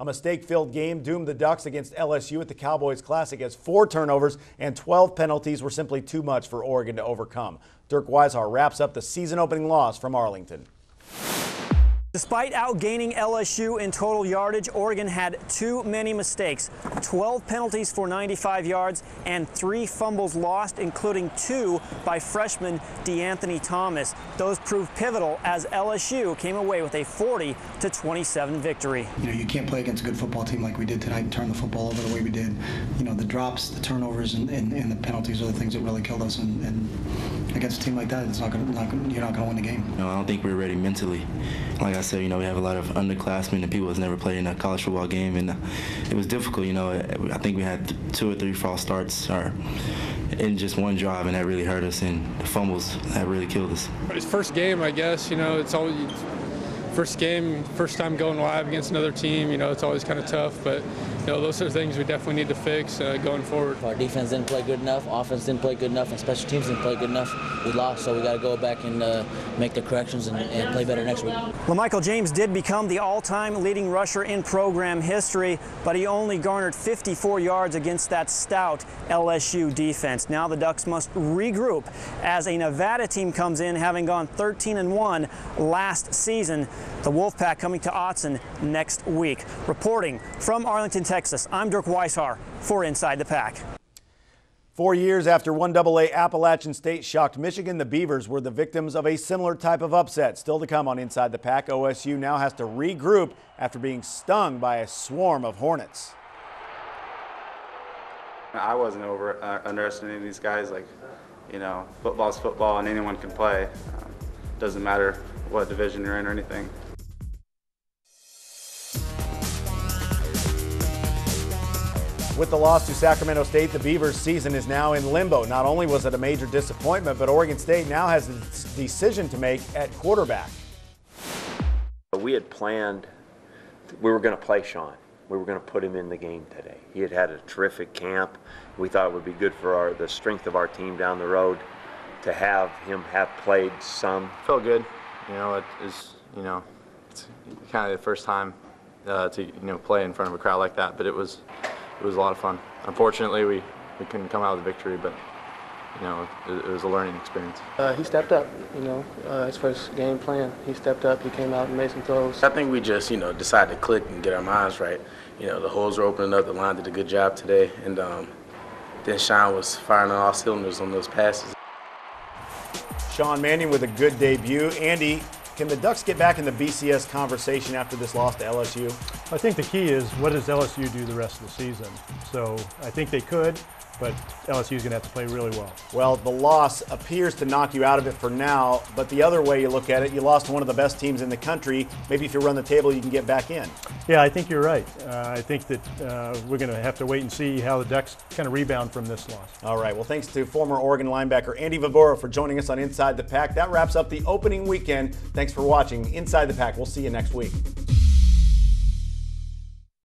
A mistake-filled game doomed the Ducks against LSU at the Cowboys Classic as 4 turnovers and 12 penalties were simply too much for Oregon to overcome. Dirk Weishaupt wraps up the season-opening loss from Arlington. Despite outgaining LSU in total yardage, Oregon had too many mistakes. 12 penalties for 95 yards and 3 fumbles lost, including 2 by freshman DeAnthony Thomas. Those proved pivotal as LSU came away with a 40-27 victory. You can't play against a good football team like we did tonight and turn the football over the way we did. The drops, the turnovers, and the penalties are the things that really killed us. And against a team like that, you're not going to win the game. I don't think we're ready mentally. Like I said, we have a lot of underclassmen and people that's never played in a college football game, and it was difficult. I think we had 2 or 3 false starts in just one drive, and that really hurt us, and the fumbles, that really killed us. It's first game, I guess. It's always first game, first time going live against another team. It's always kind of tough, but those are things we definitely need to fix going forward. Our defense didn't play good enough, offense didn't play good enough, and special teams didn't play good enough. We lost, so we got to go back and make the corrections and play better next week. LaMichael James did become the all-time leading rusher in program history, but he only garnered 54 yards against that stout LSU defense. Now the Ducks must regroup as a Nevada team comes in, having gone 13-1 last season. The Wolfpack coming to Autzen next week. Reporting from Arlington, Texas, I'm Dirk Weishaupt for Inside the Pac. 4 years after 1AA Appalachian State shocked Michigan, the Beavers were the victims of a similar type of upset. Still to come on Inside the Pac, OSU now has to regroup after being stung by a swarm of Hornets. I wasn't underestimating these guys. Football's football and anyone can play. Doesn't matter what division you're in or anything. With the loss to Sacramento State, the Beavers' season is now in limbo. Not only was it a major disappointment, but Oregon State now has a decision to make at quarterback. We had planned we were going to play Sean. We were going to put him in the game today. He had had a terrific camp. We thought it would be good for the strength of our team down the road to have him have played some. Felt good. It's kind of the first time to play in front of a crowd like that, but it was a lot of fun. Unfortunately, we couldn't come out with a victory, but it was a learning experience. He stepped up, his first game plan. He stepped up, he came out and made some throws. I think we just, decided to click and get our minds right. The holes were opening up, the line did a good job today, and then Sean was firing on all cylinders on those passes. Sean Mannion with a good debut. Andy, can the Ducks get back in the BCS conversation after this loss to LSU? I think the key is, what does LSU do the rest of the season? So I think they could, but LSU is going to have to play really well. Well, the loss appears to knock you out of it for now, but the other way you look at it, you lost to one of the best teams in the country. Maybe if you run the table, you can get back in. Yeah, I think you're right. I think that we're going to have to wait and see how the Ducks kind of rebound from this loss. All right. Well, thanks to former Oregon linebacker Andy Vobora for joining us on Inside the Pac. That wraps up the opening weekend. Thanks for watching Inside the Pac. We'll see you next week.